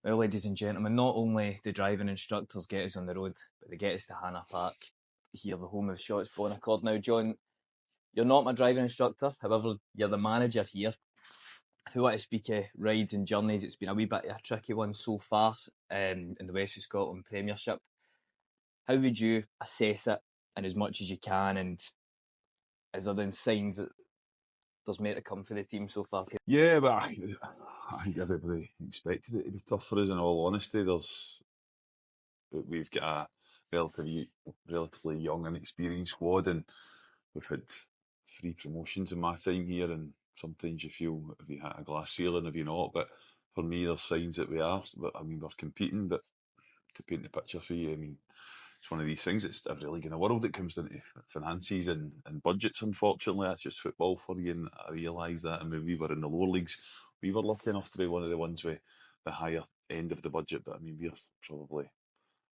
Well, ladies and gentlemen, not only do driving instructors get us on the road, but they get us to Hannah Park, here, the home of SHOTTS Born Accord. Now, John, you're not my driving instructor, however, you're the manager here. If we want to speak of rides and journeys, it's been a wee bit of a tricky one so far in the West of Scotland Premiership. How would you assess it in as much as you can, and is there then signs that there's more to come for the team so far? Yeah, but I think everybody expected it to be tough for us, in all honesty. We've got a relatively young and experienced squad, and we've had 3 promotions in my time here, and sometimes you feel, have you hit a glass ceiling, have you not? But for me, there's signs that we are. But, I mean, we're competing, but to paint the picture for you, I mean, it's one of these things. It's every league in the world. It comes down to finances and budgets, unfortunately. That's just football for you, and I realise that. And when we were in the lower leagues, we were lucky enough to be one of the ones with the higher end of the budget. But I mean, we're probably,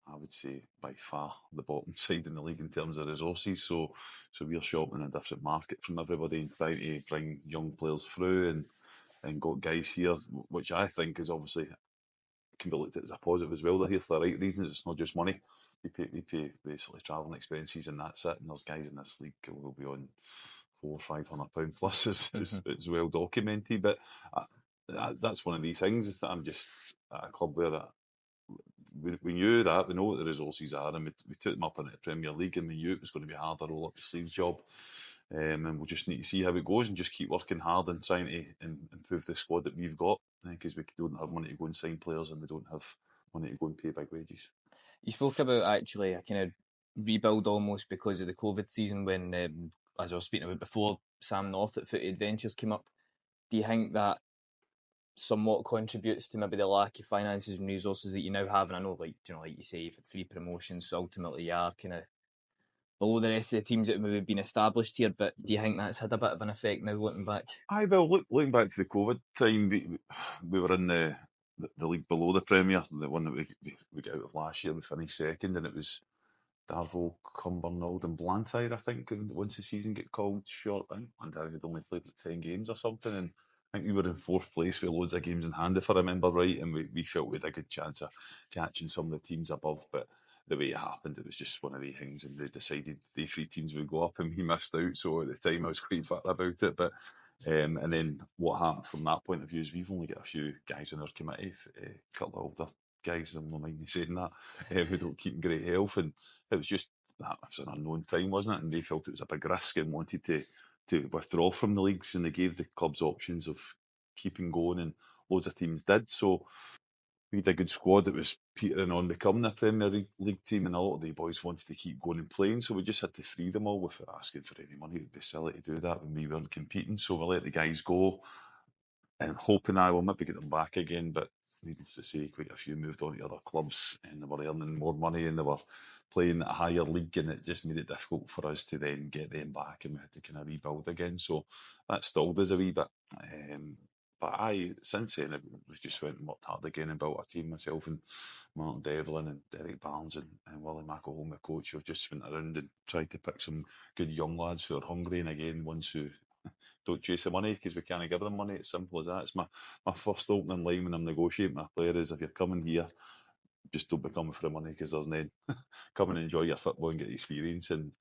I would say, by far the bottom side in the league in terms of resources. So we're shopping in a different market from everybody and trying to bring young players through and got guys here, which I think is obviously can be looked at as a positive as well. They're here for the right reasons. It's not just money. We pay basically travelling expenses, and that's it. And there's guys in this league who will be on £400-500 plus, it's well documented. But that's one of these things. I'm just at a club where we knew that, we know what the resources are, and we took them up into the Premier League, and we knew it was going to be a harder roll up your sleeves job. And we'll just need to see how it goes and just keep working hard and trying to improve the squad that we've got, because we don't have money to go and sign players, and we don't have money to go and pay big wages. You spoke about actually a kind of rebuild almost because of the COVID season when, as I was speaking about before, Sam North at Footy Adventures came up. Do you think that somewhat contributes to maybe the lack of finances and resources that you now have? And I know, like you say, you've had 3 promotions, so ultimately you are kind of below the rest of the teams that have maybe been established here, but do you think that's had a bit of an effect now looking back? Aye, well, looking back to the COVID time, we were in the league below the Premier, the one that we got out of last year. We finished second, and it was Darvel, Cumbernauld and Blantyre, I think, and once the season get called short, I think Blantyre had only played like 10 games or something, and I think we were in 4th place with loads of games in hand, if I remember right, and we felt we had a good chance of catching some of the teams above, but the way it happened, it was just one of the things, and they decided the 3 teams would go up, and we missed out, so at the time I was quite fat about it, but and then what happened from that point of view is we've only got a few guys in our committee, a couple of older guys, and don't mind me saying that, who don't keep in great health, and it was just, that was an unknown time, wasn't it? And they felt it was a big risk and wanted to withdraw from the leagues, and they gave the clubs options of keeping going, and loads of teams did. So we had a good squad that was petering on becoming a Premier League team, and a lot of the boys wanted to keep going and playing, so we just had to free them all without asking for any money. It would be silly to do that when we weren't competing, so we let the guys go, and hoping I will maybe get them back again, but needless to say, quite a few moved on to other clubs, and they were earning more money, and they were playing at a higher league, and it just made it difficult for us to then get them back, and we had to kind of rebuild again. So that stalled us a wee bit. But since then, we just went and worked hard again and built a team, myself and Martin Devlin and Derek Barnes and Willie McElhone, the coach. We've just went around and tried to pick some good young lads who are hungry, and again, ones who don't chase the money, because we can't give them money. It's simple as that. It's my first opening line when I'm negotiating with a player is, if you're coming here, just don't be coming for the money, because there's none. Come and enjoy your football and get experience, and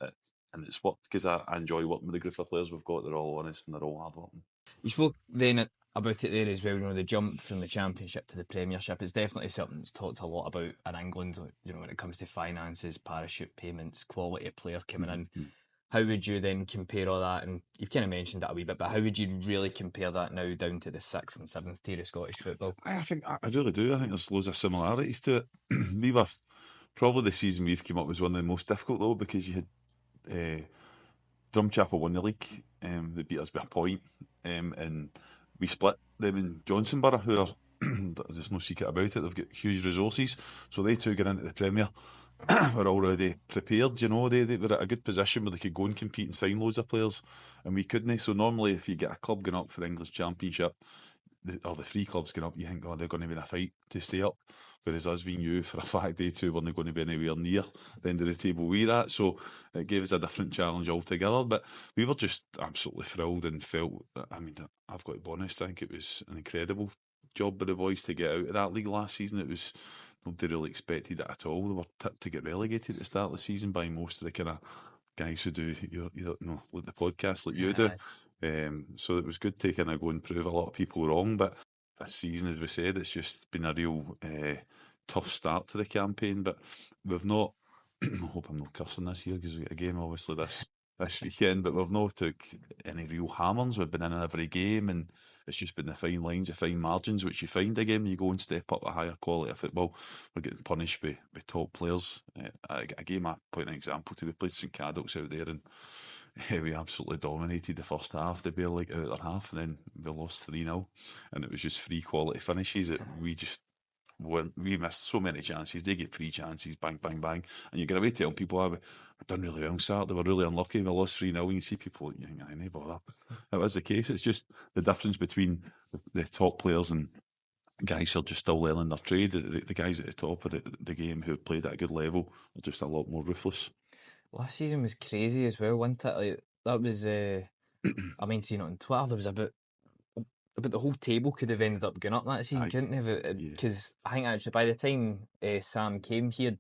it's worked, because I enjoy working with the group of players we've got. They're all honest and they're all hard working. You spoke then about it there as well, the jump from the Championship to the Premiership is definitely something that's talked a lot about in England, when it comes to finances, parachute payments, quality of player coming in. How would you then compare all that? And you've kind of mentioned that a wee bit, but how would you really compare that now down to the 6th and 7th tier of Scottish football? I really do. I think there's loads of similarities to it. We were, probably the season we've come up was one of the most difficult, though, because you had Drumchapel won the league. They beat us by a point, and we split them in Johnsonborough, who are, there's no secret about it, they've got huge resources, so they two get into the Premier. Were already prepared, they were at a good position where they could go and compete and sign loads of players, and we couldn't. So normally, if you get a club going up for the English Championship, or the 3 clubs going up, you think, they're going to be in a fight to stay up. Whereas us, we knew for a fact they two weren't going to be anywhere near the end of the table we're at. So it gave us a different challenge altogether. But we were just absolutely thrilled and felt, I've got to be honest, I think it was an incredible job by the boys to get out of that league last season. It was nobody really expected it at all. They were tipped to get relegated at the start of the season by most of the kind of guys who do like the podcast like you do. So it was good to kind of go and prove a lot of people wrong. But this season, as we said, it's just been a real tough start to the campaign. But we've not. I hope I'm not cursing this year because we get a game obviously this weekend, but we've not took any real hammers. We've been in every game, and it's just been the fine lines, the fine margins which you find a game. You go and step up a higher quality of football. We're getting punished by top players. A game I put an example to. We played St Cadoc's out there, and we absolutely dominated the first half. They barely got out their half, and then we lost 3-0, and it was just three quality finishes that we missed so many chances. They get 3 chances, bang, bang, bang. And you get away telling people, we've done really well on Saturday, we were really unlucky, we lost 3-0. And you see people, you think, no bother. That was the case. It's just the difference between the top players and guys who are just still learning their trade. The guys at the top of the game who played at a good level are just a lot more ruthless. Last season was crazy as well, wasn't it? Like, that was, I mean, seeing it on Twitter, there was about the whole table could have ended up going up that season, couldn't they? Because I think actually by the time Sam came here,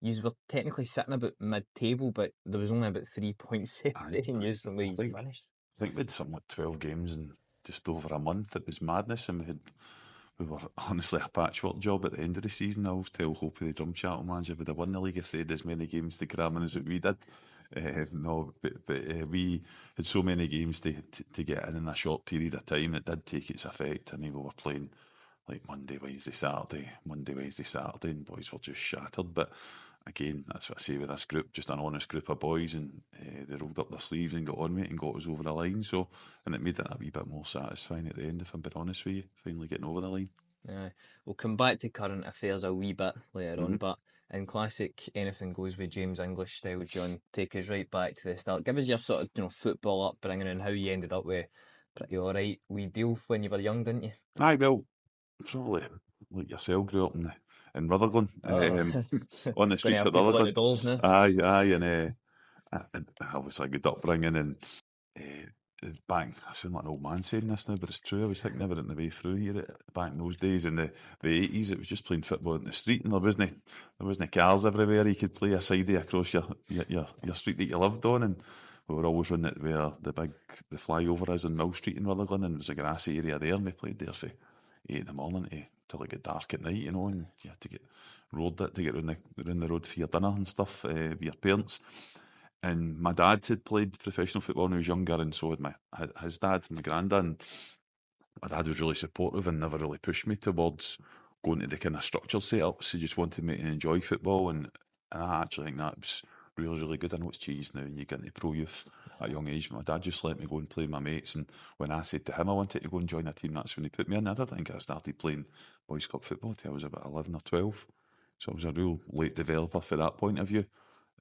you were technically sitting about mid-table, but there was only about 3 points separating you from where you finished. I think we had something like 12 games in just over a month. It was madness, and we were honestly a patchwork job at the end of the season. I always tell Hope the drum chattel manager would have won the league if they had as many games to cram in as we did. We had so many games to get in a short period of time. It did take its effect. I mean, we were playing like Monday, Wednesday, Saturday, and boys were just shattered. But again, that's what I say with this group, just an honest group of boys, and they rolled up their sleeves and got on with it and got us over the line. So, and it made it a wee bit more satisfying at the end, if I'm being honest with you, finally getting over the line. Yeah, we'll come back to current affairs a wee bit later on, but in classic anything goes with James English style, John, take us right back to the start. Give us your sort of football upbringing and how you ended up with pretty alright wee deal when you were young, didn't you? Aye, well, probably like yourself, grew up in Rutherglen, on the street of Rutherglen. Aye, and obviously a good upbringing, and back, I sound like an old man saying this now, but it's true. I was thinking about it on the way through here. Back in those days, in the 80s, it was just playing football in the street, and there wasn't cars everywhere. You could play a sidey across your street that you lived on, and we were always running it where the flyover is on Mill Street in Rutherglen, and it was a grassy area there, and we played there for 8 in the morning till it got dark at night, and you had to get road it to get round the road for your dinner and stuff with your parents. And my dad had played professional football when he was younger, and so had his dad, my granddad. And my dad was really supportive and never really pushed me towards going to the kind of structured setups. He just wanted me to enjoy football, and I actually think that was really, really good. I know it's cheese now, and you get into pro youth at a young age, but my dad just let me go and play with my mates. And when I said to him I wanted to go and join a team, that's when he put me in. I don't think I started playing boys club football until I was about 11 or 12. So I was a real late developer for that point of view.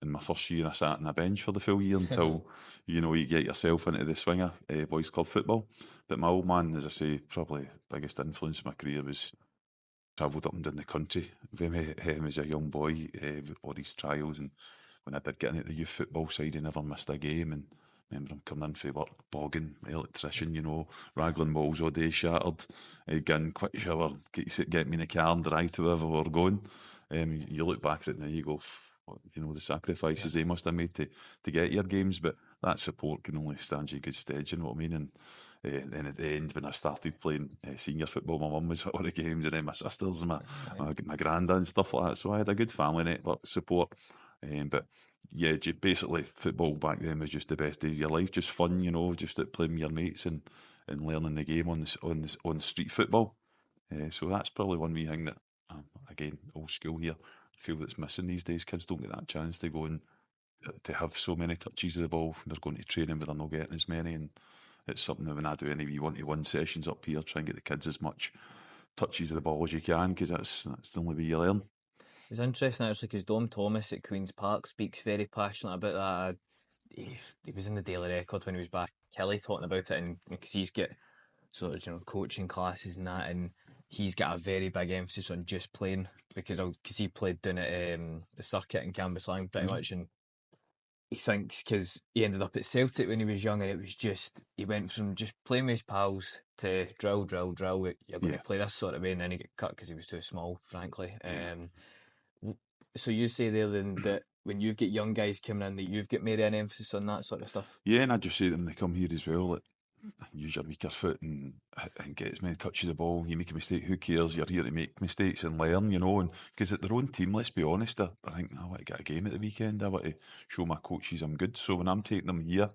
In my first year, I sat on a bench for the full year until, you get yourself into the swing of boys club football. But my old man, as I say, probably biggest influence in my career was travelled up and down the country with him as a young boy, all these trials. And when I did get into the youth football side, he never missed a game. And I remember him coming in for work, bogging, electrician, raggling walls all day, shattered, getting quick shower, get me in the car and drive to wherever we were going. You look back at it now, you go, the sacrifices they must have made to get your games, but that support can only stand you good stead, you know what I mean? And then at the end, when I started playing senior football, my mum was at all the games, and then my sisters and my granddad and stuff like that, so I had a good family network support. But yeah, basically football back then was just the best days of your life, just fun, just at playing with your mates and learning the game on street football. So that's probably one wee thing that, again, old school here, I feel that's missing these days. Kids don't get that chance to go and to have so many touches of the ball when they're going to training, but they're not getting as many. And it's something that when I do any wee one-to-one sessions up here, try and get the kids as much touches of the ball as you can, because that's the only way you learn. It's interesting actually, because Dom Thomas at Queen's Park speaks very passionate about that. He was in the Daily Record when he was back in Kelly talking about it, and because he's got sort of coaching classes and that, and he's got a very big emphasis on just playing because he played down at the circuit in Cambuslang pretty much, and he thinks, because he ended up at Celtic when he was young, and it was just, he went from just playing with his pals to drill, you're going Yeah. to play this sort of way, and then he got cut because he was too small, frankly. Yeah. So you say there then that when you've got young guys coming in, that you've got maybe an emphasis on that sort of stuff? Yeah, and I just say to them, they come here as well, that use your weaker foot and get as many touches of the ball. You make a mistake, who cares? You're here to make mistakes and learn, you know. And because at their own team, let's be honest, I think I want to get a game at the weekend. I want to show my coaches I'm good. So when I'm taking them here,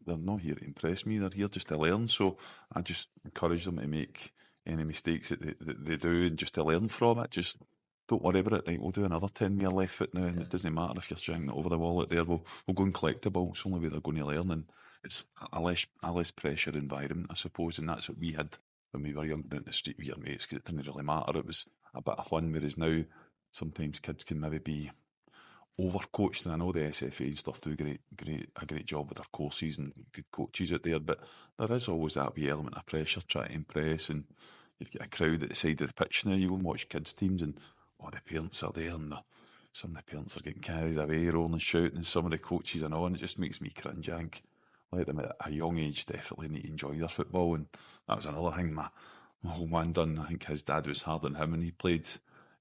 they're not here to impress me. They're here just to learn. So I just encourage them to make any mistakes that they do, and just to learn from it. Just don't worry about it. Right, we'll do another 10 with your left foot now, and it doesn't matter if you're trying it over the wall out there. We'll go and collect the ball. It's the only way they're going to learn, and it's a less pressure environment, I suppose. And that's what we had when we were younger, in the street with your mates, because it didn't really matter. It was a bit of fun. Whereas now, sometimes kids can maybe be overcoached, and I know the SFA and stuff do a great job with their courses and good coaches out there, but there is always that wee element of pressure trying to impress, and you've got a crowd at the side of the pitch now. You go and watch kids' teams, and the parents are there, and some of the parents are getting carried away, rolling and shouting, and some of the coaches and all, and it just makes me cringe. I think let them at a young age definitely need to enjoy their football, and that was another thing my whole man done. I think his dad was harder than him when he played.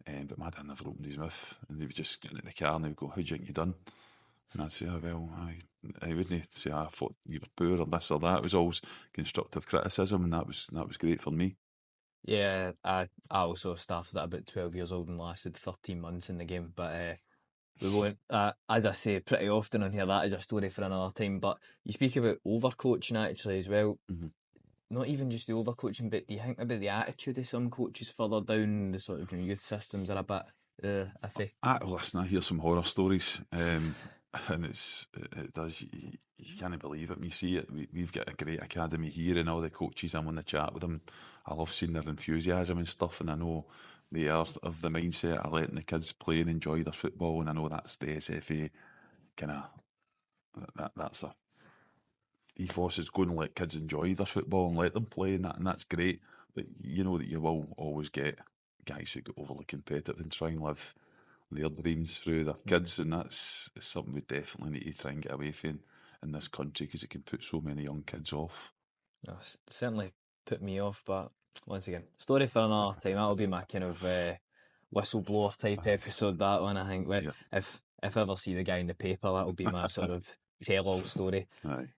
But my dad never opened his mouth, and they would just get in the car and they would go, "How do you think you done?" And I'd say, "Oh, well, I wouldn't say I thought you were poor or this or that." It was always constructive criticism, and that was great for me. Yeah, I also started at about 12 years old and lasted 13 months in the game, but we won't, as I say pretty often on here, that is a story for another time. But you speak about overcoaching actually as well. Mm-hmm. Not even just the overcoaching, but do you think maybe the attitude of some coaches further down the sort of youth systems are a bit iffy? Listen, I hear some horror stories, and it does. You can't believe it when you see it. We've got a great academy here, and all the coaches, I'm on the chat with them. I love seeing their enthusiasm and stuff, and I know they are of the mindset of letting the kids play and enjoy their football, and I know that's the SFA kind of that's a ethos, is going to let kids enjoy their football and let them play, and that's great. But you know that you will always get guys who get overly competitive and try and live their dreams through their kids, and that's something we definitely need to try and get away from in this country, because it can put so many young kids off. That's certainly put me off, but once again, story for another time. That'll be my kind of whistleblower type episode, that one, I think. Yeah. If I ever see the guy in the paper, that'll be my sort of tell-all story. Aye.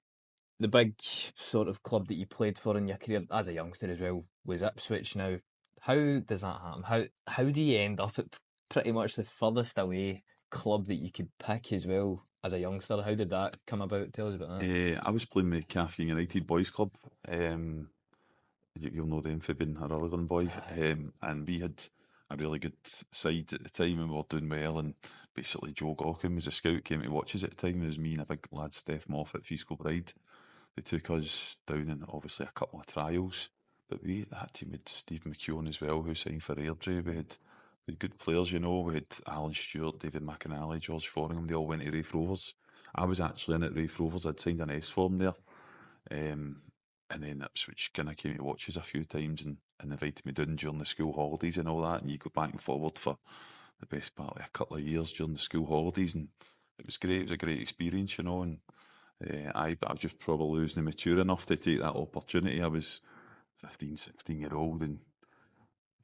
The big sort of club that you played for in your career as a youngster as well was Ipswich. Now, how does that happen? How do you end up at pretty much the furthest away club that you could pick as well as a youngster? How did that come about? Tell us about that. I was playing with Ayr United boys club. You'll know them for being a Rutherglen boy. And we had a really good side at the time, and we were doing well. And basically, Joe Gawkin was a scout, came to watch us at the time. It was me and a big lad, Steph Moffat, Feasco Bride. They took us down in obviously a couple of trials. But that team had Steve McKeown as well, who signed for Airdrie. We had good players, you know. We had Alan Stewart, David McAnally, George Foringham. They all went to Raith Rovers. I was actually in at Raith Rovers. I'd signed an S form there. And then Ipswich kind of came to watch us a few times, and invited me down during the school holidays and all that. And you go back and forward for the best part of a couple of years during the school holidays, and it was great. It was a great experience, you know. And but I was just probably wasn't mature enough to take that opportunity. I was 15, 16-year-old, and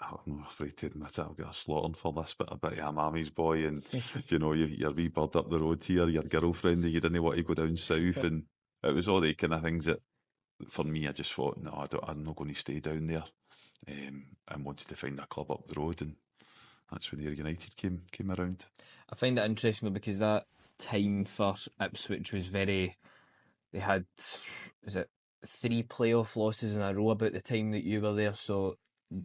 I'm not afraid to admit it, I'll get a slaughtered for this, but a bit of a mammy's boy, and you know, your wee bird up the road here, your girlfriend, and you didn't want to go down south, and it was all the kind of things that, for me, I just thought, no, I'm not going to stay down there, and wanted to find a club up the road, and that's when Ayr United came around. I find it interesting though, because that time for Ipswich was very. They had, is it 3 playoff losses in a row about the time that you were there? So,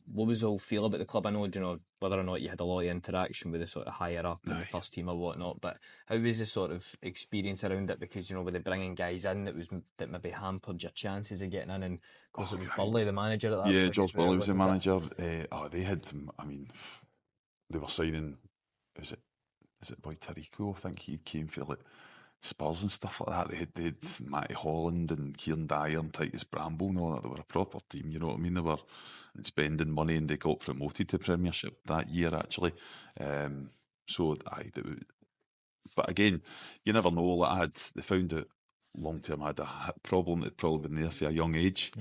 what was all feel about the club? I know, you know, whether or not you had a lot of interaction with the sort of higher up in the first team or whatnot, but how was the sort of experience around it? Because, you know, were they bringing guys in that maybe hampered your chances of getting in? And of course, it was Burley, the manager at that point. Yeah, George Burley was the manager. They had, I mean, they were signing, is it Boy Tarico? I think he came for like Spurs and stuff like that. They had Matty Holland and Kieran Dyer and Titus Bramble and all that. They were a proper team, you know what I mean? They were spending money, and they got promoted to Premiership that year, actually. So But again, you never know. Like they found out long term I had a problem that had probably been there for a young age.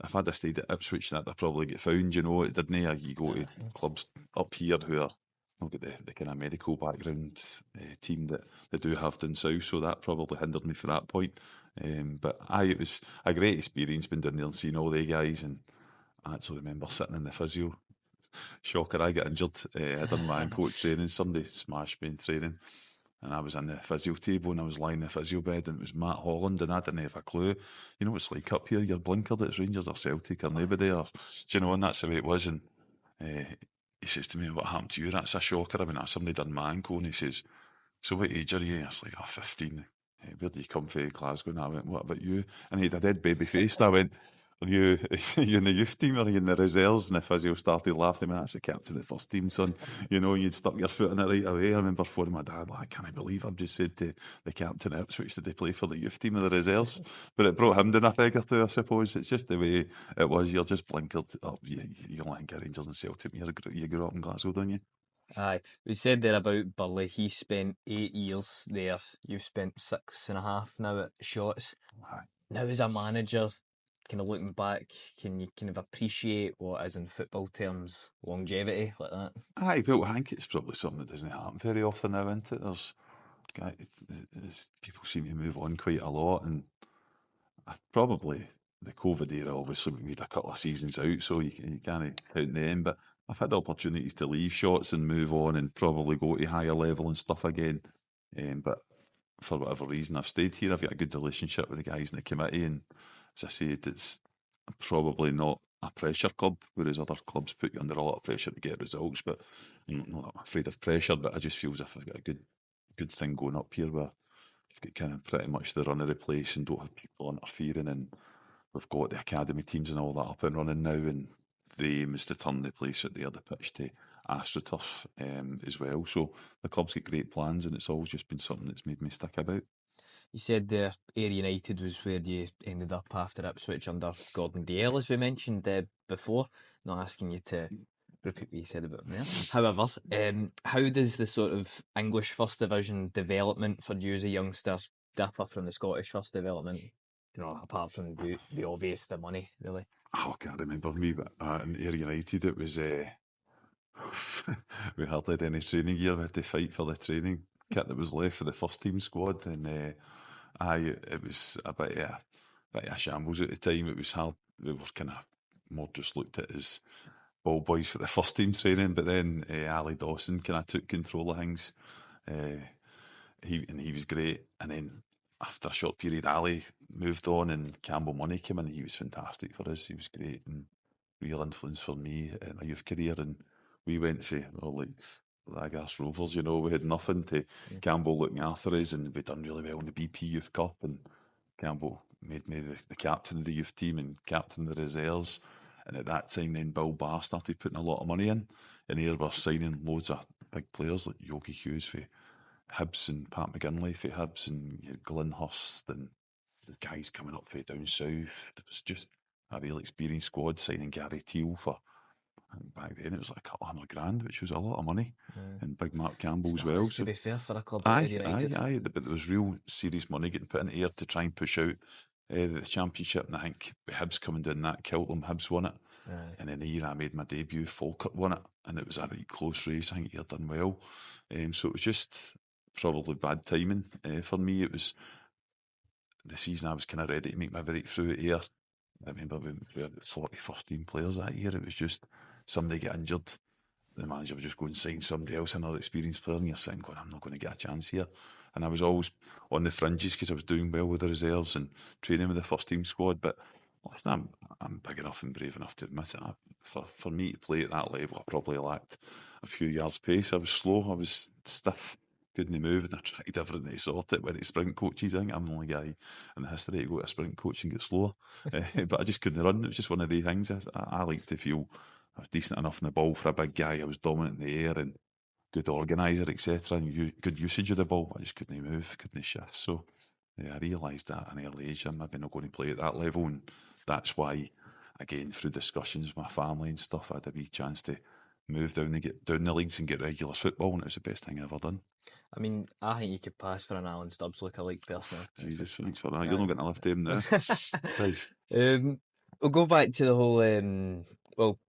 If I'd have stayed at Ipswich, that'd have probably get found, it didn't. You go to clubs up here who are, I've got the kind of medical background team that they do have down south, so that probably hindered me for that point. But it was a great experience being down there and seeing all the guys, and I actually remember sitting in the physio. Shocker, I got injured. I done my ankle training, somebody smashed me in training. And I was in the physio table and I was lying in the physio bed and it was Matt Holland and I didn't have a clue. You know, it's like up here, you're blinkered, it's Rangers or Celtic or nobody, or, and that's the way it was. And he says to me, what happened to you? That's a shocker. I mean, somebody done my ankle and he says, so what age are you? I was like, 15. Where do you come from? Glasgow. And I went, what about you? And he had a dead baby face. And I went, are you in the youth team or are you in the reserves? And the physio started laughing. That's the captain of the first team, son. You'd stuck your foot in it right away. I remember phoning my dad, I can't believe I've just said to the captain of Ipswich, did they play for the youth team or the reserves? But it brought him down a peg or two, I suppose. It's just the way it was. You're just blinkered up. You only think of Rangers and Celtic. You grew up in Glasgow, don't you? Aye, we said there about Burley. He spent 8 years there. You've spent 6.5 now at SHOTTS. Aye. Now, as a manager, kind of looking back, can you kind of appreciate what is in football terms longevity like that? Aye, well, I think it's probably something that doesn't happen very often now, isn't it? People seem to move on quite a lot, and probably the COVID era, obviously, we made a couple of seasons out, so you can't count them, but I've had opportunities to leave SHOTS and move on and probably go to higher level and stuff again. But for whatever reason, I've stayed here. I've got a good relationship with the guys in the committee, and as I said, it's probably not a pressure club, whereas other clubs put you under a lot of pressure to get results. But I'm not afraid of pressure, but I just feel as if I've got a good thing going up here where you've got kind of pretty much the run of the place and don't have people interfering, and we've got the academy teams and all that up and running now, and the aim is to turn the place at the other pitch to AstroTurf as well. So the club's got great plans, and it's always just been something that's made me stick about. You said Ayr United was where you ended up after Ipswich under Gordon Dalziel, as we mentioned before. Not asking you to repeat what you said about him there. However, how does the sort of English First Division development for you as a youngster differ from the Scottish First development? Apart from the obvious, the money, really. I can't remember me, but in Ayr United it was we hardly had any training gear. We had to fight for the training kit that was left for the first team squad, and it was a bit of a shambles at the time. It was hard. We were kind of more just looked at as ball boys for the first team training, but then Ali Dawson kind of took control of things. He was great, and then after a short period, Ali moved on and Campbell Money came in. He was fantastic for us. He was great and real influence for me in my youth career. And we went for Ragars Rovers, we had nothing to Campbell looking after us, and we'd done really well in the BP Youth Cup, and Campbell made me the captain of the youth team and captain of the reserves. And at that time then Bill Barr started putting a lot of money in, and Ayr were signing loads of big players like Yogi Hughes for Hibs and Pat McGinley for Hibs, and Glenrothes and the guys coming up for down south. It was just a real experienced squad, signing Gary Teal for, back then it was like $200,000, which was a lot of money, and Big Mark Campbell as well. To be fair for a club like United. Aye, but there was real serious money getting put in Ayr to try and push out the championship, and I think Hibs coming down that killed them. Hibs won it, and then the year I made my debut, Falkirk won it, and it was a really close race. I think Ayr done well, so it was just probably bad timing for me. It was the season I was kind of ready to make my breakthrough at Ayr. I remember we had 40 first team players that year. It was just somebody get injured, the manager would just go and sign somebody else, another experienced player, and you're saying, God, I'm not going to get a chance here. And I was always on the fringes because I was doing well with the reserves and training with the first team squad. But listen, I'm big enough and brave enough to admit it. For me to play at that level, I probably lacked a few yards pace. I was slow, I was stiff, couldn't move, and I tried everything to sort it. Went to sprint coaches. I think I'm the only guy in the history to go to a sprint coach and get slower. But I just couldn't run. It was just one of the things. I like to feel I was decent enough in the ball for a big guy. I was dominant in the air and good organiser, etc. And good usage of the ball. I just couldn't move, couldn't shift. So I realised that at an early age I'm maybe not going to play at that level, and that's why, again, through discussions with my family and stuff, I had a wee chance to move down the leagues and get regular football, and it was the best thing I ever done. I mean, I think you could pass for an Alan Stubbs lookalike personally. Jesus, thanks for that. You're not going to lift him now. Nice. We'll go back to the whole. Well,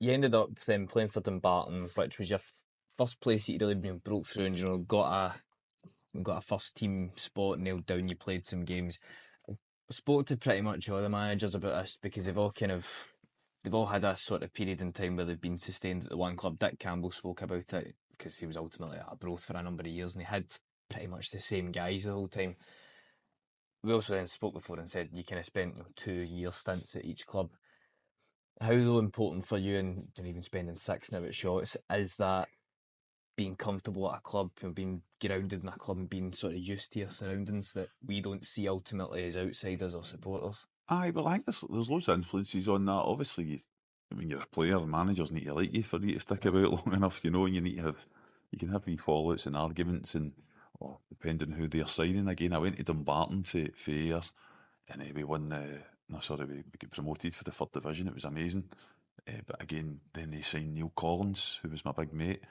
you ended up then playing for Dumbarton, which was your first place that you really broke through, and got a first team spot nailed down. You played some games. I spoke to pretty much all the managers about this because they've all had a sort of period in time where they've been sustained at the one club. Dick Campbell spoke about it because he was ultimately at Arbroath for a number of years and he had pretty much the same guys the whole time. We also then spoke before and said you kind of spent 2-year stints at each club. How though important for you, and even spending 6 now at Shotts, is that being comfortable at a club and being grounded in a club and being sort of used to your surroundings that we don't see ultimately as outsiders or supporters? Aye, well, I think there's loads of influences on that. Obviously, when you're a player, managers need to like you for you to stick about long enough, and you can have wee fallouts and arguments, and or depending who they're signing. Again, I went to Dumbarton for Ayr, and we won we got promoted for the 3rd division. It was amazing. But again, then they signed Neil Collins, who was my big mate,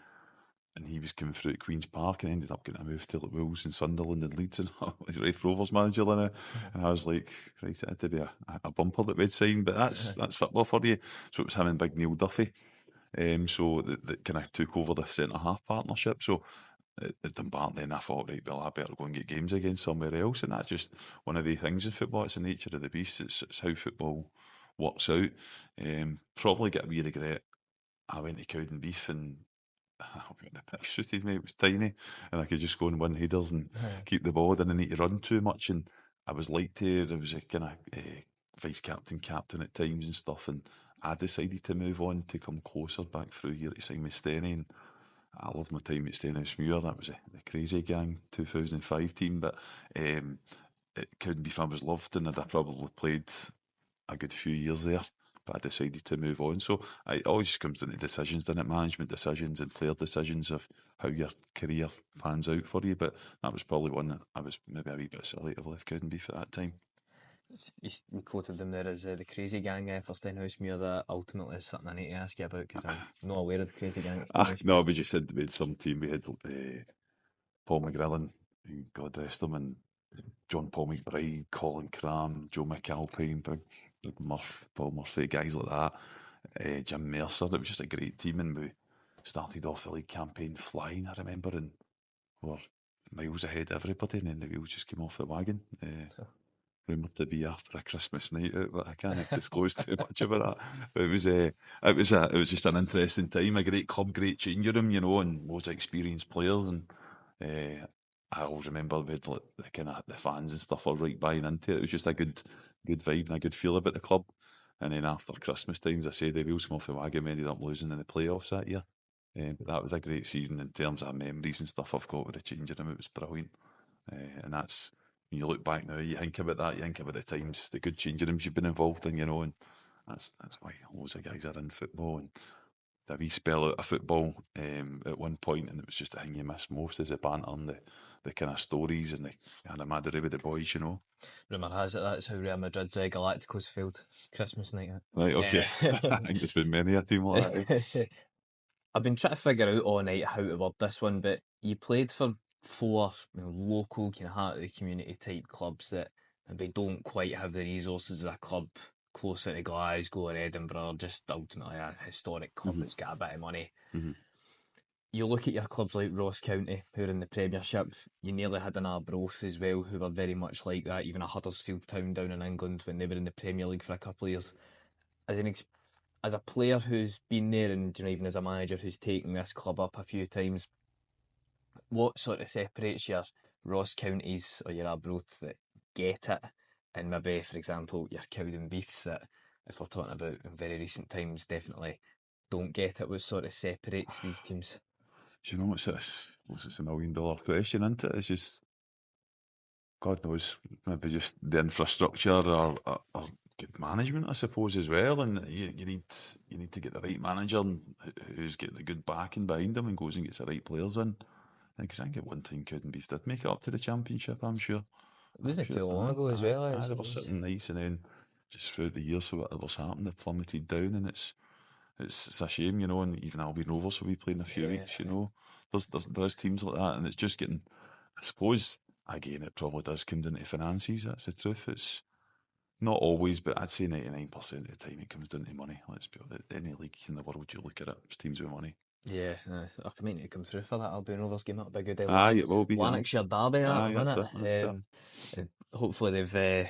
and he was coming through at Queen's Park and ended up getting a move to Wolves and Sunderland and Leeds, and he's Raith Rovers manager now. And I was like, right, it had to be a bumper that we'd sign, but that's football for you. So it was him and Big Neil Duffy. So that kind of took over the centre half partnership. So at Dumbarton, then I thought, right, well, I better go and get games again somewhere else. And that's just one of the things in football. It's the nature of the beast. It's how football works out. Probably get a wee regret. I went to Cowdenbeath and the pitch suited me. It was tiny, and I could just go and win headers and keep the ball. I didn't need to run too much, and I was liked there. I was a kind of vice captain at times and stuff. And I decided to move on to come closer back through here to sign with Stenny. And I loved my time at Stenhousemuir. That was the crazy gang 2005 team. But it couldn't be fun. I was loved, and I'd probably played a good few years there. But I decided to move on. So it always just comes into decisions, doesn't it? Management decisions and player decisions of how your career pans out for you. But that was probably one that I was maybe a wee bit silly to have left Cowdenbeath at that time. You quoted them there as the crazy gang for Stenhousemuir. That ultimately is something I need to ask you about because I'm not aware of the crazy gang. No, we just said we had some team. We had Paul McGrillen, God rest him, and John Paul McBride, Colin Cram, Joe McAlpine, Big Murph, Paul Murphy, guys like that. Jim Mercer. It was just a great team, and we started off the league campaign flying, I remember, and we were miles ahead of everybody, and then the wheels just came off the wagon. Rumoured to be after a Christmas night out, but I can't disclose too much about that. But it was just an interesting time, a great club, great changing room, and loads of experienced players. And I always remember we had the fans and stuff were right buying into it. It was just a good vibe and a good feel about the club. And then after Christmas time, as I say, the wheels came off the wagon. We ended up losing in the playoffs that year. But that was a great season in terms of memories and stuff I've got with the changing room. It was brilliant. And that's, when you look back now, you think about that, you think about the times, the good changing rooms you've been involved in, and that's why loads of guys are in football. And a wee spell out of football at one point, and it was just the thing you miss most is the banter and the kind of stories and the camaraderie with the boys, Rumour has it that's how Real Madrid's Galacticos failed Christmas night. Right, okay. I think there's been many a team like that. I've been trying to figure out all night how to word this one, but you played for 4 local kind of heart of the community type clubs that maybe don't quite have the resources of a club closer to Glasgow or Edinburgh, or just ultimately a historic club that's got a bit of money. You look at your clubs like Ross County, who are in the Premiership. You nearly had an Arbroath as well, who were very much like that. Even a Huddersfield Town down in England when they were in the Premier League for a couple of years. As a player who's been there, and even as a manager who's taken this club up a few times, what sort of separates your Ross Counties or your Arbroaths that get it, and maybe, for example, your Cowdenbeaths that, if we're talking about in very recent times, definitely don't get it? What sort of separates these teams? Do you know what's a $1 million question, isn't it? It's just, God knows, maybe just the infrastructure or good management, I suppose, as well. And you need to get the right manager who's getting the good backing behind them and goes and gets the right players in. Because I think at one time Cowdenbeath did make it up to the Championship, I'm sure. Wasn't it too long ago as well? They were sitting nice, and then just throughout the years, so whatever's happened, they plummeted down, and it's it's a shame, you know, and even Albion Rovers will be playing in a few weeks, you know. There's teams like that, and it's just getting, I suppose, again, it probably does come down to finances, that's the truth. It's not always, but I'd say 99% of the time it comes down to money. Let's be honest, any league in the world you look at it, it's teams with money. Yeah, I can mean to come through for that Albion Rovers game. That'll be a good day. Aye, it will be. Lanarkshire derby, that, Aye, won't that's it? it. That's it. And hopefully they've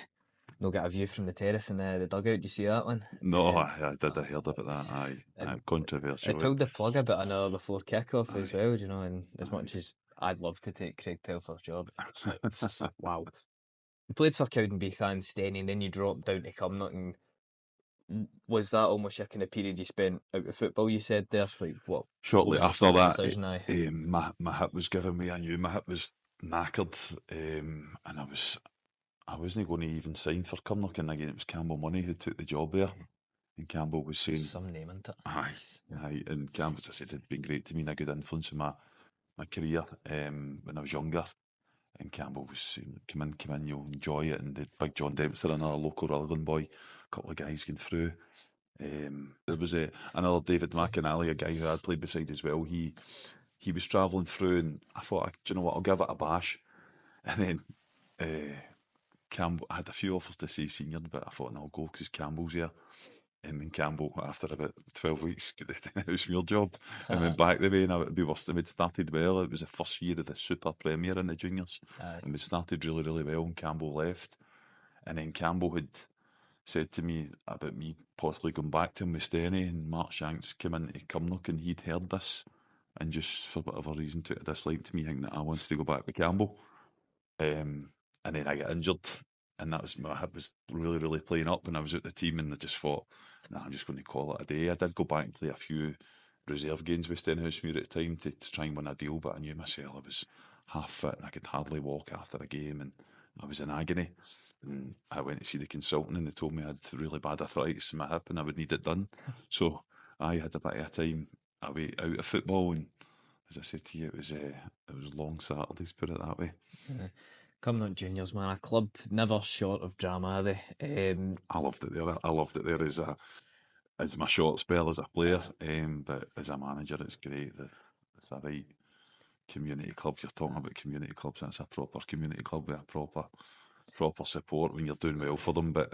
not got a view from the terrace in the dugout. Do you see that one? No, I heard about that. Aye, controversial. I pulled the plug a bit an hour before kick-off as Aye. well, you know, and as much as I'd love to take Craig Telfer's job, it's like, wow. You played for Cowdenbeath and Stenny, and then you dropped down to Cumnock, and was that almost your kind of period you spent out of football, you said there? Like, what? Shortly was after that, decision, my hip was giving me. I knew my hip was knackered, and I wasn't going to even sign for Cumnock, and again it was Campbell Money who took the job there, and Campbell was saying, some name, isn't it? aye, and Campbell, as I said, had been great to me and a good influence in my career when I was younger. And Campbell was saying, come in, you'll enjoy it. And the Big John Dempster, another local Rutherglen boy, a couple of guys going through. There was another David McAnally, a guy who I'd played beside as well. He was travelling through, and I thought, do you know what, I'll give it a bash. And then Campbell, I had a few offers to say senior, but I thought, no, I'll go because Campbell's here. And then Campbell, after about 12 weeks, got the Stenhousemuir job and went back the way. And I'd be worse. We'd started well. It was the first year of the Super Premier in the juniors. And we started really, really well. And Campbell left. And then Campbell had said to me about me possibly going back to him with Stenny. And Mark Shanks came into Cumnock and he'd heard this. And just for whatever reason took a dislike to me, thinking that I wanted to go back with Campbell. And then I got injured. And that was, my hip was really, really playing up when I was at the team, and I just thought, nah, I'm just going to call it a day. I did go back and play a few reserve games with Stenhousemuir at the time to try and win a deal, but I knew myself I was half fit and I could hardly walk after a game, and I was in agony. And I went to see the consultant, and they told me I had really bad arthritis in my hip and I would need it done. So I had a bit of a time away out of football, and as I said to you, it was long Saturdays, put it that way. Cumnock Juniors, man, a club never short of drama, are they? I loved it there. I loved it there as my short spell as a player, but as a manager, it's great. It's a right community club. You're talking about community clubs. That's a proper community club with a proper support when you're doing well for them. But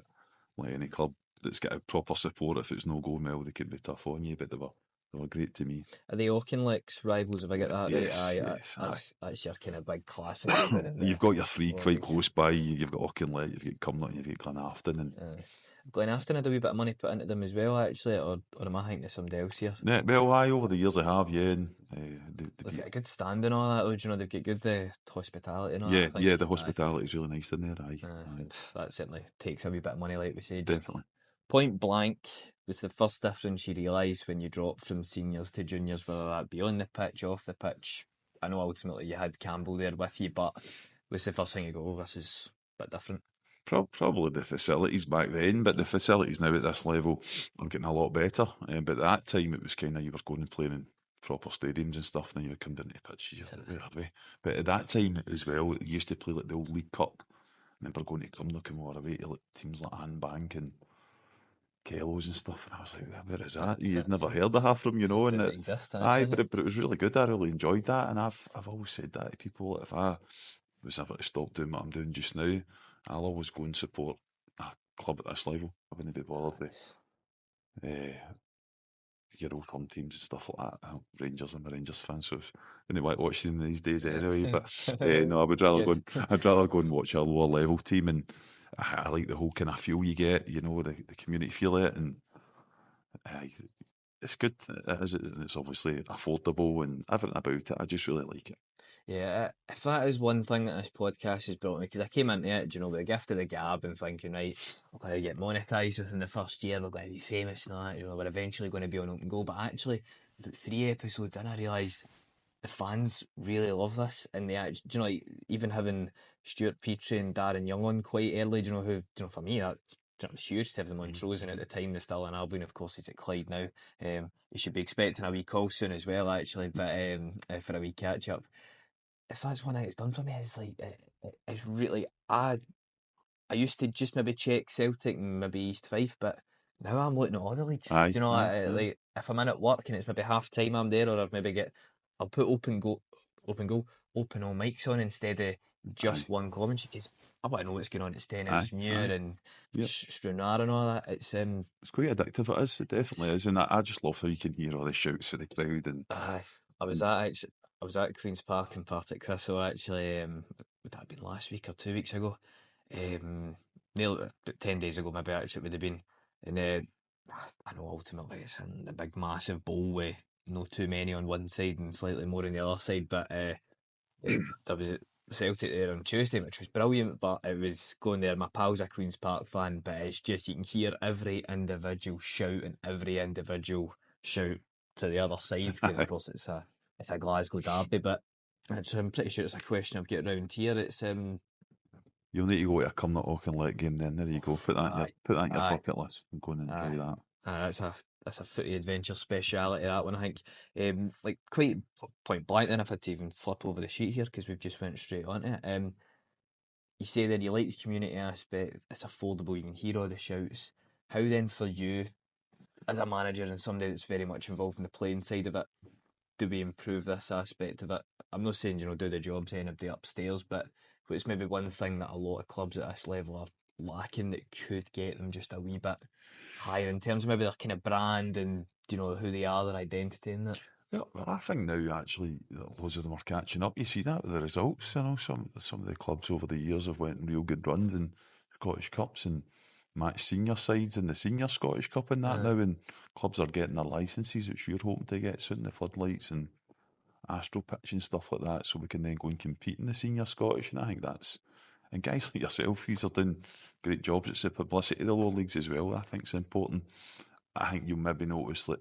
like any club that's got a proper support, if it's no going well, they can be tough on you. But they were great to me. Are they Auchinleck's rivals, if I get that Yes, right? yes, That's your kind of big classic. You've got your three quite close by. You've got Auchinleck, you've got Cumnock, you've got Glenafton. And Glenafton had a wee bit of money put into them as well, actually, or am I thinking of somebody else here? Yeah, well, over the years I have, yeah. And, they've got a good stand and all that, though, you know, they've got good hospitality and all yeah, that. Yeah, the hospitality is really nice in there, aye. That certainly takes a wee bit of money, like we said. Definitely. Point blank was the first difference you realised when you dropped from seniors to juniors, whether that be on the pitch, off the pitch. I know ultimately you had Campbell there with you, but was the first thing you go, oh, this is a bit different? Probably the facilities back then, but the facilities now at this level are getting a lot better. But at that time, it was kind of, you were going and playing in proper stadiums and stuff, and then you would come down to the pitch. But at that time as well, it used to play like the old League Cup. I remember going to Cumnock and we were away to like teams like Embarking and Kellows and stuff, and I was like, where is that? You'd never heard of half from, you know. And does it exist? Aye, but it was really good. I really enjoyed that, and I've always said that to people. If I was ever to stop doing what I'm doing just now, I'll always go and support a club at this level. I wouldn't be bothered with your old firm teams and stuff like that. Rangers, I'm a Rangers fan, so I wouldn't like watching them these days anyway. But no, I would rather go and watch a lower level team, and I like the whole kind of feel you get, you know, the community feel it, and it's good. It's obviously affordable and everything about it. I just really like it. Yeah, if that is one thing that this podcast has brought me, because I came into it, you know, with the gift of the gab and thinking, right, we're going to get monetised within the first year, we're going to be famous and all that, you know, we're eventually going to be on Open Goal. But actually, about 3 episodes in, I realised the fans really love this, and they actually, you know, even having Stuart Petrie and Darren Young on quite early, you know, who, you know, for me, that was huge to have them on Trozen at the time. They're still in Albion, of course, he's at Clyde now. You should be expecting a wee call soon as well, actually, but for a wee catch up. If that's one thing it's done for me, it's like it's really I used to just maybe check Celtic and maybe East Fife, but Now I'm looking at all the leagues. Aye, Do you know, aye. like if I'm in at work and it's maybe half time I'm there, or I'll put open all mics on instead of just one commentary, because I want to know what's going on at Aye, Stenhousemuir aye. and Yep. Stranraer and all that. It's quite addictive, it is, it definitely is, and I just love how you can hear all the shouts of the crowd, and Aye. I was at Queen's Park in Partick Thistle actually. Would that have been last week or 2 weeks ago? Nearly about 10 days ago, maybe actually it would have been. And I know ultimately it's in the big massive bowl with no too many on one side and slightly more on the other side. But there was Celtic there on Tuesday, which was brilliant. But it was going there. My pal's a Queen's Park fan, but it's just you can hear every individual shout and every individual shout to the other side, because of course it's a Glasgow derby. But I'm pretty sure it's a question I've got around here. It's you'll need to go to a Cumnock and let game then. There you go. Put that in your bucket list and go and enjoy that. That's a footy adventure speciality, that one, I think. Like quite point blank then, if I had to even flip over the sheet here, because we've just went straight on to it. You say that you like the community aspect, it's affordable, you can hear all the shouts. How then for you, as a manager and somebody that's very much involved in the playing side of it, do we improve this aspect of it? I'm not saying, do the job to anybody upstairs, but it's maybe one thing that a lot of clubs at this level are lacking that could get them just a wee bit higher in terms of maybe their kind of brand and, who they are, their identity in that. Yeah, well, I think now actually loads of them are catching up. You see that with the results. Some of the clubs over the years have went in real good runs in Scottish Cups and matched senior sides in the senior Scottish Cup and that now, and clubs are getting their licences, which we're hoping to get soon, the floodlights and Astro pitch and stuff like that, so we can then go and compete in the senior Scottish. And I think and guys like yourself, you're doing great jobs. It's the publicity of the lower leagues as well. I think it's important. I think you'll maybe notice that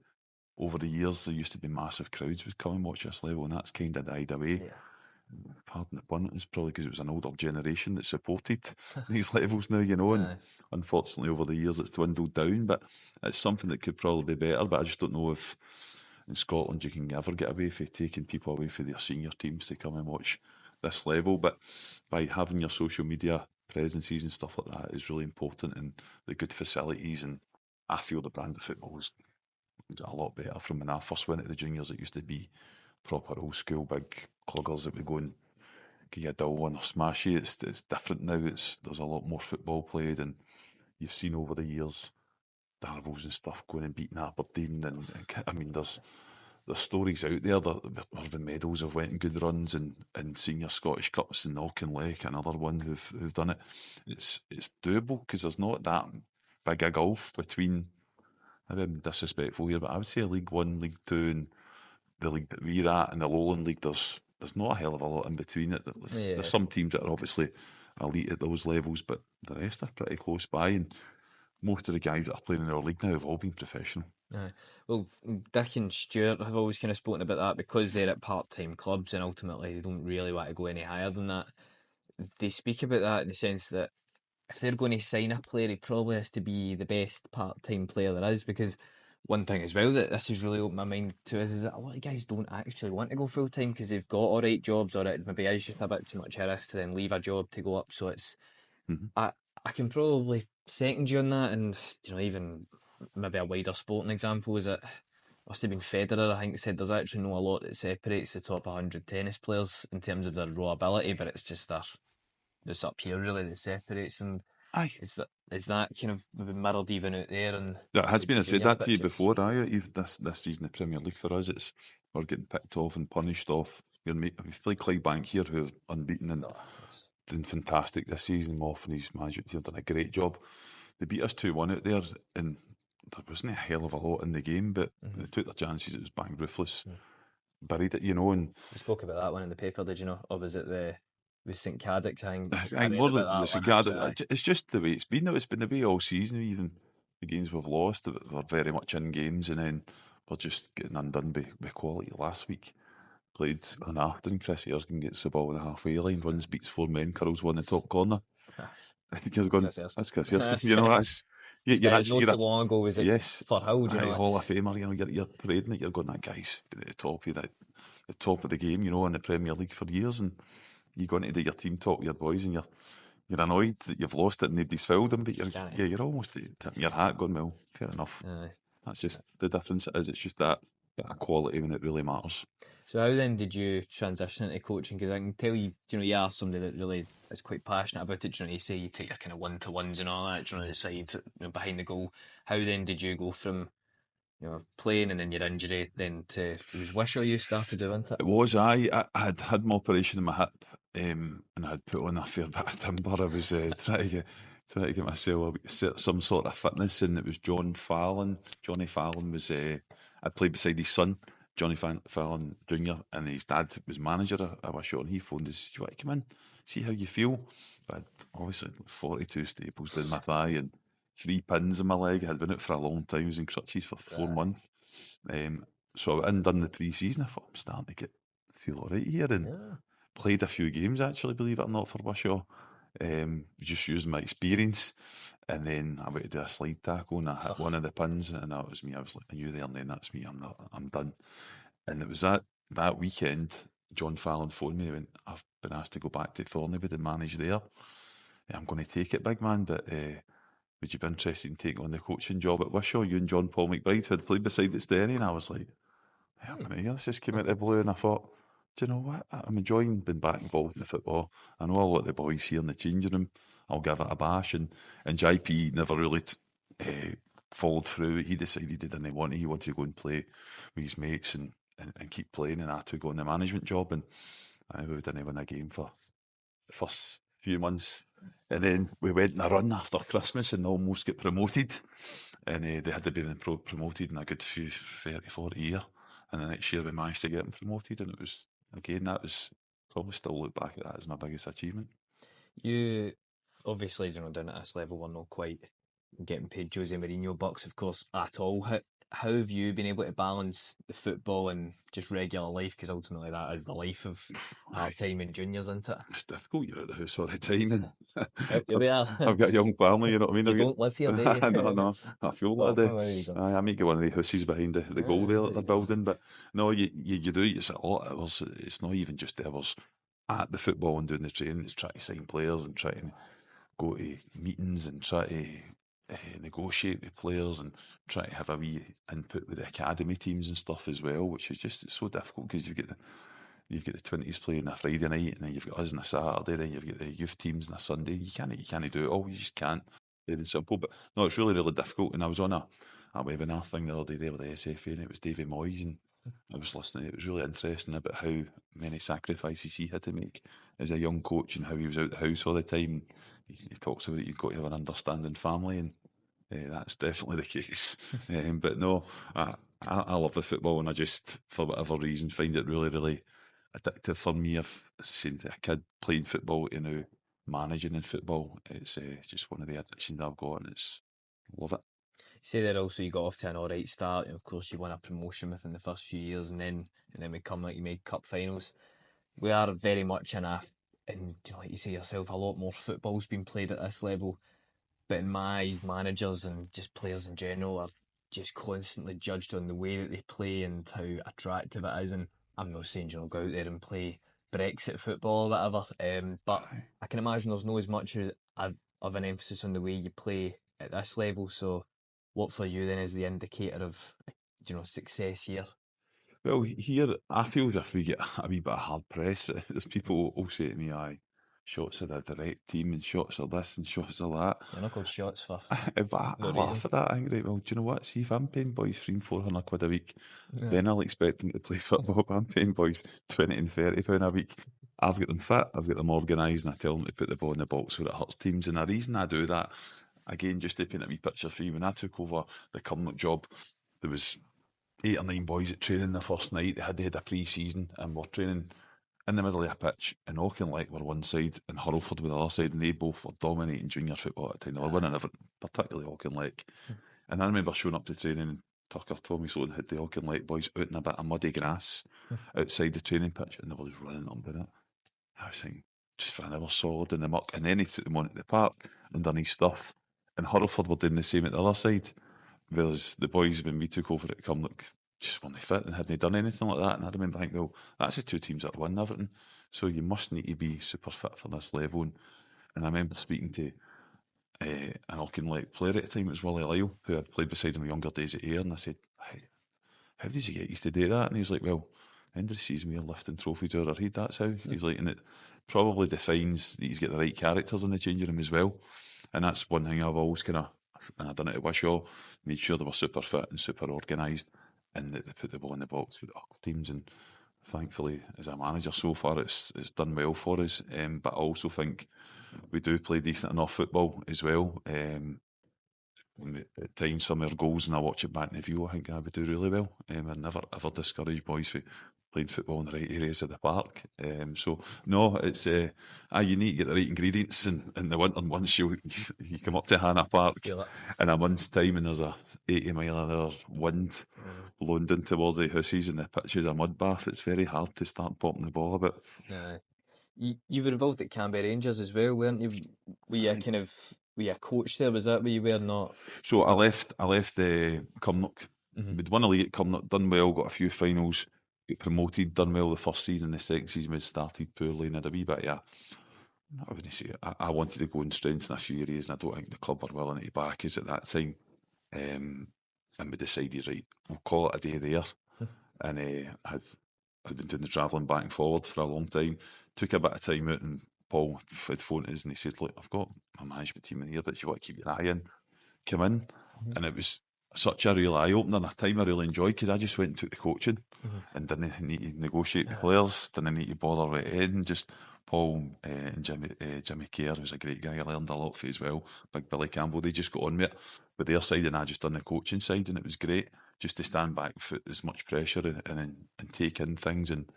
over the years there used to be massive crowds would come and watch this level, and that's kind of died away. Yeah. Pardon the pun, it's probably because it was an older generation that supported these levels now, and unfortunately over the years it's dwindled down, but it's something that could probably be better. But I just don't know if in Scotland you can ever get away from taking people away from their senior teams to come and watch this level. But by having your social media presences and stuff like that is really important, and the good facilities, and I feel the brand of football is a lot better from when I first went to the juniors. It used to be proper old school big cloggers that would go and give you a dull one or smash you. It's different now. There's a lot more football played, and you've seen over the years Darvels and stuff going and beating Aberdeen, and I mean there's stories out there that Irvine Meadows have went in good runs and senior Scottish Cups, and Auchinleck, another one who've done it. It's doable because there's not that big a gulf between. Maybe I'm disrespectful here, but I would say League One, League Two, and the league that we're at, and the Lowland League. There's not a hell of a lot in between it. There's some teams that are obviously elite at those levels, but the rest are pretty close by, and most of the guys that are playing in our league now have all been professional. Well, Dick and Stuart have always kind of spoken about that because they're at part-time clubs and ultimately they don't really want to go any higher than that. They speak about that in the sense that if they're going to sign a player, he probably has to be the best part-time player there is, because one thing as well that this has really opened my mind to is that a lot of guys don't actually want to go full-time because they've got all right jobs, or it maybe is just a bit too much a risk to then leave a job to go up. So it's I can probably second you on that, and even maybe a wider sporting example is that must have been Federer, I think, said there's actually not a lot that separates the top 100 tennis players in terms of their raw ability, but it's just this up here really that separates them. Aye. Is that kind of maybe mirrored even out there? And that has been. I said that to you before. This season of Premier League for us, we're getting picked off and punished off. We've played Clydebank here, who are unbeaten and doing fantastic this season. Moff and his management team done a great job. They beat us 2-1 out there, and there wasn't a hell of a lot in the game, but they took their chances. It was bang ruthless, buried it, And we spoke about that one in the paper, did you know? Or was it with St Caddick? I more than the St Caddick. It's just the way it's been. It's been the way all season. Even the games we've lost, we're very much in games, and then we're just getting undone by quality. Last week played on after, and Chris Erskin gets the ball on the halfway line, runs, beats 4 men, curls one in the top corner. I think you're going. That's Chris Erskin. That's. Not too long ago was it for Hill, Hall of Famer. You're parading it. You're going, that guy's been at the top of the game, in the Premier League for years, and you go into do your team talk with your boys, and you're you're annoyed that you've lost it and nobody's fouled them, but Can't you're almost tipping your hat going, well, fair enough. Aye. That's just the difference. It is. It's just that bit of quality when it really matters. So how then did you transition into coaching? Because I can tell you, you are somebody that really is quite passionate about it. You say you take your kind of one-to-ones and all that, the side, behind the goal. How then did you go from playing and then your injury then to, it was Wishaw you started doing it? It was. I had had my operation in my hip, and I had put on a fair bit of timber. I was trying to get myself some sort of fitness, and it was Johnny Fallon was. I played beside his son, Johnny Fallon Junior, and his dad was manager at Wishaw, and he phoned us, "Do you want to come in, see how you feel?" But I'd obviously 42 staples down my thigh and 3 pins in my leg. I had been out for a long time. I was in crutches for 4 months. So I went in, done the pre-season. I thought, I'm starting to feel all right here, and played a few games actually, believe it or not, for Wishaw. Just using my experience, and then I went to do a slide tackle and I hit one of the pins, and that was me. I was like, I knew there and then, that's me. I'm done. And it was that weekend, John Fallon phoned me and went, "I've been asked to go back to Thorneywood and manage there. I'm going to take it, big man, but would you be interested in taking on the coaching job at Wishaw? You and John Paul McBride, who had played beside at Stenny." And I was like, this just came out of the blue, and I thought, do you know what? I'm enjoying being back involved in the football. I know a lot of the boys here in the changing room. I'll give it a bash. And JP never really followed through. He decided he didn't want it. He wanted to go and play with his mates and keep playing, and I took on the management job. And we didn't win a game for the first few months. And then we went on a run after Christmas and almost got promoted. And they had to be promoted in a good few 30, 40 years. And the next year we managed to get them promoted, and it was, again, that was probably still look back at that as my biggest achievement. You obviously, down at this level, we're not quite getting paid Jose Mourinho bucks, of course, at all. How have you been able to balance the football and just regular life? Because ultimately that is the life of part-time and juniors, isn't it? It's difficult. You're at the house all the time. Here we are. I've got a young family, you know what I mean? You don't live here, do you? No. I feel that I do. I might get one of the houses behind the goal there that they're building, but no, you do. It's a lot of hours. It's not even just the hours at the football and doing the training. It's trying to sign players and trying to go to meetings and try to negotiate with players and try to have a wee input with the academy teams and stuff as well, which is just, it's so difficult because you've got the 20s playing a Friday night, and then you've got us on a Saturday, then you've got the youth teams on a Sunday. You can't do it all. You just can't. Plain and simple. But no, it's really, really difficult. And I was on a webinar thing the other day there with the SFA, and it was Davy Moyes, and I was listening. It was really interesting about how many sacrifices he had to make as a young coach and how he was out the house all the time. He talks about it, you've got to have an understanding family, and that's definitely the case. But no, I love the football, and I just, for whatever reason, find it really, really addictive for me. I've seen a kid playing football to now managing in football. It's just one of the addictions I've got, and love it. Say that also you got off to an alright start, and of course you won a promotion within the first few years, and then we come like you made cup finals. We are very much and like you say yourself, a lot more football's been played at this level. But in my managers and just players in general are just constantly judged on the way that they play and how attractive it is. And I'm not saying go out there and play Brexit football or whatever, but I can imagine there's not as much of an emphasis on the way you play at this level. So what for you then is the indicator of success here? Well, here I feel as if we get a wee bit of hard press. There's people who say to me, "Aye, Shots are a direct team, and Shots are this, and Shots are that." You're not called Shots for But I laugh at that. I think, right, well, do you know what? See, if I'm paying boys £300-400 a week, then I'll expect them to play football. If I'm paying boys £20 and £30 a week, I've got them fit, I've got them organised, and I tell them to put the ball in the box where it hurts teams. And the reason I do that, again, just to paint a wee picture for you, when I took over the Cumnock job, there was 8 or 9 boys at training the first night. They had a pre-season, and we're training in the middle of a pitch, and Auchinleck were one side and Hurlford were the other side, and they both were dominating junior football at the time. They were winning everything, particularly Auchinleck. And I remember showing up to training, and Tucker, Tommy Sloan, had the Auchinleck boys out in a bit of muddy grass outside the training pitch, and they were just running under it. I was thinking, just for an hour solid in the muck, and then he took them on at the park underneath stuff, and Hurlford were doing the same at the other side. Whereas the boys, when we took over at Cumnock, just weren't fit and hadn't done anything like that. And I remember thinking, well, that's the 2 teams that won everything. So you must need to be super fit for this level. And And I remember speaking to an Auchinleck player at the time, it was Willie Lyle, who had played beside him in younger days at Ayr, and I said, hey, how does he get used to do that? And he was like, well, end of the season we're lifting trophies over our head, that's how. He's like, and it probably defines that he's got the right characters in the changing room as well. And that's one thing I've always kind of, and I done it at Wishaw, made sure they were super fit and super organised, and that they put the ball in the box with other teams. And thankfully, as a manager so far, it's done well for us. But I also think we do play decent enough football as well. At times, some of our goals, and I watch it back in the view, I think I would do really well. I never ever discourage boys for playing football in the right areas of the park. So no, it's you need to get the right ingredients in the winter. Once you come up to Hannah Park in a month's time, and there's a 80 mile an hour wind blowing down towards the houses, and the pitch is a mud bath, it's very hard to start popping the ball a bit. You were involved at Canberra Rangers as well, weren't you? Were you a coach there? Was that where you were not? So I left Cumnock. We'd won a league at Cumnock, done well, got a few finals, got promoted, done well the first season. The second season we started poorly and had a wee bit I wouldn't say I wanted to go and strengthen a few areas, and I don't think the club were willing to back us at that time. And we decided, right, we'll call it a day there. And I'd been doing the travelling back and forward for a long time. Took a bit of time out, and Paul had phoned us and he said, look, I've got my management team in here that you want to keep your eye in, come in. And it was such a real eye-opener, and a time I really enjoyed, because I just went and took the coaching and didn't need to negotiate the players, didn't need to bother with anything. Just Paul and Jimmy Kerr, who's a great guy, I learned a lot from as well. Big Billy Campbell, they just got on with it with their side, and I just done the coaching side, and it was great just to stand back without as much pressure and take in things. And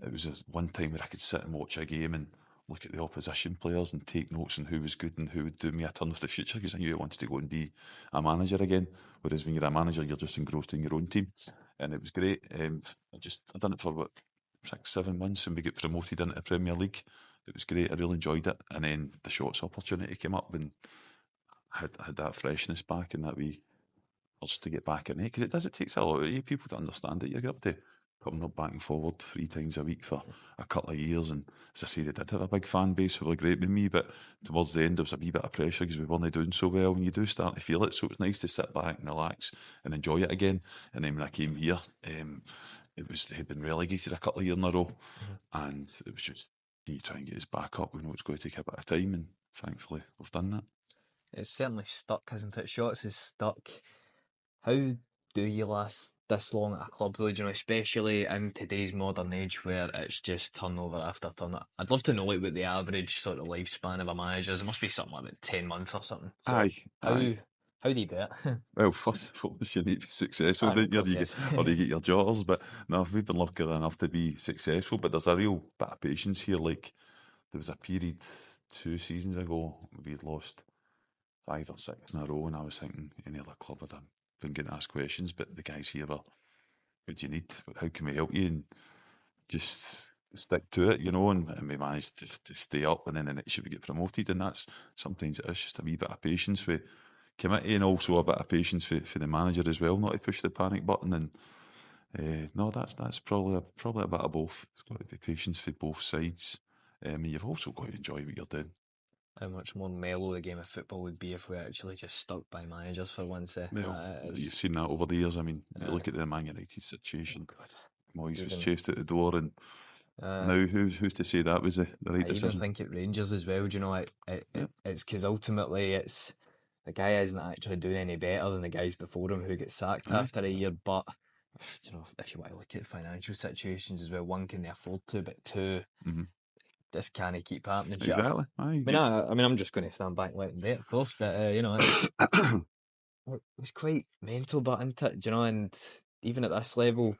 it was one time where I could sit and watch a game and look at the opposition players and take notes on who was good and who would do me a turn for the future, because I knew I wanted to go and be a manager again. Whereas when you're a manager, you're just engrossed in your own team. And it was great. I done it for about 6-7 months, and we got promoted into the Premier League. It was great. I really enjoyed it. And then the SHOTTS opportunity came up, and I had that freshness back and that wee urge to get back in it, because it takes a lot of you people to understand it. You're up to coming up back and forward 3 times a week for a couple of years, and as I say, they did have a big fan base who were great with me, but towards the end there was a wee bit of pressure because we weren't doing so well, and you do start to feel it. So it was nice to sit back and relax and enjoy it again. And then when I came here, they had been relegated a couple of years in a row, and it was just, can you try and get us back up? We know it's going to take a bit of time, and thankfully we've done that. It's certainly stuck, hasn't it? SHOTTS is stuck. How do you last this long at a club, though, especially in today's modern age where it's just turnover after turnover? I'd love to know what the average sort of lifespan of a manager is. It must be something like about 10 months or something. So how do you do it? Well, first of all, you need to be successful, don't you? Or you get your jotters. But no, we've been lucky enough to be successful, but there's a real bit of patience here. Like, there was a period 2 seasons ago, we'd lost 5 or 6 in a row, and I was thinking any other club would have been getting asked questions, but the guys here were, what do you need? How can we help you? And just stick to it, and we managed to stay up, and then the next year we get promoted, and that's, sometimes it is just a wee bit of patience for committee, and also a bit of patience for the manager as well, not to push the panic button. And no, that's probably a bit of both. It's got to be patience for both sides. You've also got to enjoy what you're doing. How much more mellow the game of football would be if we actually just stuck by managers for once. Well, you've seen that over the years. I mean, you look at the Man United situation. Moyes was chased out the door, and now who's to say that was the right decision? I even think at Rangers as well. It's because ultimately it's the guy isn't actually doing any better than the guys before him who get sacked after a year. But if you want to look at financial situations as well, one, can they afford to, but two, this can't keep happening. Exactly. I mean, I'm just going to stand back and let them do it, of course. But it's quite mental, but isn't it? And even at this level.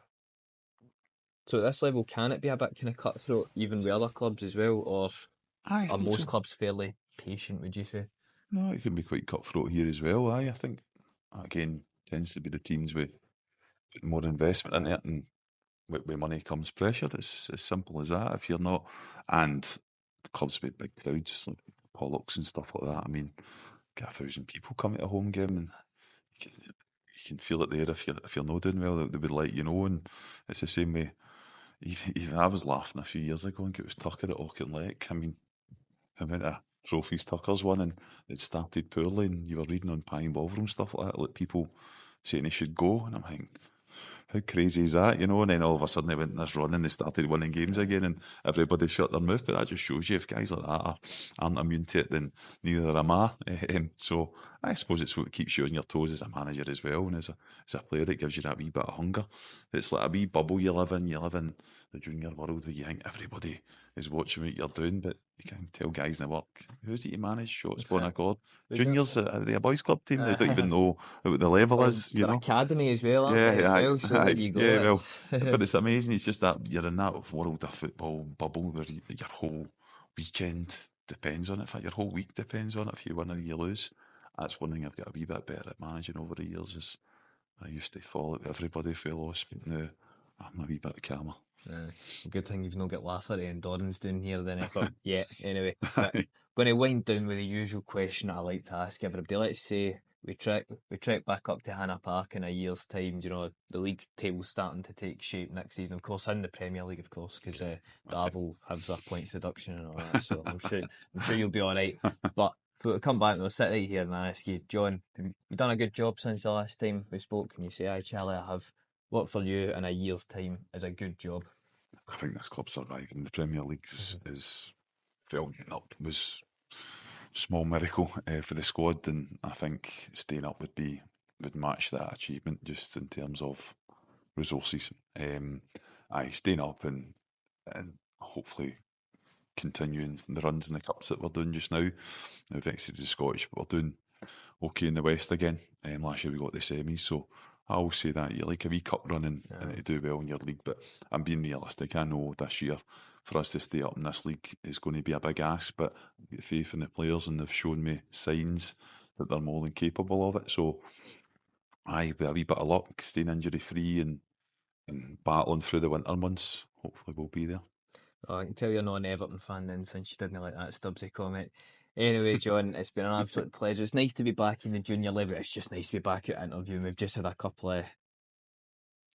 So at this level, can it be a bit kind of cutthroat, even with other clubs as well, or are most clubs fairly patient, would you say? No, it can be quite cutthroat here as well. I think, again, tends to be the teams with more investment in it, and with money comes pressure. It's as simple as that. If you're not, and clubs with big crowds, like Pollocks and stuff like that, I mean, get 1,000 people coming to a home game, and you can feel it there. If you're not doing well, they would let you know. And it's the same way. Even I was laughing a few years ago, and it was Tucker at Auchinleck. I mean, the amount of trophies Tucker's won, and it started poorly, and you were reading on Pine Ballroom stuff like that, like people saying he should go, and I'm thinking, how crazy is that, you know? And then all of a sudden they went in this run and they started winning games again, and everybody shut their mouth. But that just shows you if guys like that aren't immune to it, then neither am I. So I suppose it's what keeps you on your toes as a manager as well, and as a player, it gives you that wee bit of hunger. It's like a wee bubble you live in. You live in the junior world where you think everybody is watching what you're doing, but you can tell guys in the work, who's it you manage? Shotts, Bonaccord. Juniors, are they a boys club team? They don't even know what the level is, you know? Academy as well, aren't they? Yeah, So there you go. yeah, well, but it's amazing. It's just that you're in that world of football bubble where your whole weekend depends on it. In fact, your whole week depends on it. If you win or you lose, that's one thing I've got a wee bit better at managing over the years. Is I used to fall at everybody if they lost, but now I'm a wee bit calmer. Good thing you've not got Lafferty and Dorrans down here then. But yeah, anyway, but going to wind down with the usual question that I like to ask everybody. Let's say we trek back up to Hannah Park in a year's time. You know, the league table's starting to take shape next season. Of course, in the Premier League, of course, because Dav will have their points deduction and all that. So I'm sure you'll be all right. But if we come back and we'll sit right here and I ask you, John, have you done a good job since the last time we spoke? Can you say, "Aye, Charlie, I have"? What for you in a year's time is a good job? I think this club surviving the Premier League is felt getting up was small miracle for the squad, and I think staying up would match that achievement just in terms of resources. Staying up and hopefully continuing the runs in the cups that we're doing just now. We've exited the Scottish, but we're doing okay in the West again. Last year we got the semis, so I always say that you like a wee cup running and to do well in your league, but I'm being realistic. I know this year for us to stay up in this league is going to be a big ask, but I get faith in the players and they've shown me signs that they're more than capable of it. So with a wee bit of luck, staying injury free and battling through the winter months, hopefully we'll be there. Oh, I can tell you're not an Everton fan then, since you didn't like that Stubbsy comment. Anyway, John, it's been an absolute pleasure. It's nice to be back in the junior level. It's just nice to be back at interviewing. We've just had a couple of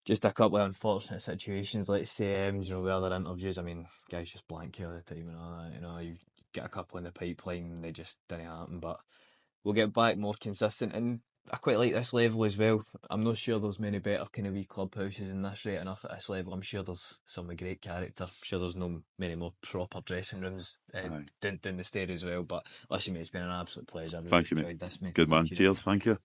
unfortunate situations, let's say, with other interviews. I mean, guys just blank you all the time and all that. You know, you get a couple in the pipeline and they just didn't happen. But we'll get back more consistent, and I quite like this level as well. I'm not sure there's many better kind of wee clubhouses in this right enough at this level. I'm sure there's some with great character. I'm sure there's no many more proper dressing rooms down the stair as well. But listen, mate, it's been an absolute pleasure. Thank you, mate. Good man. Cheers. Thank you.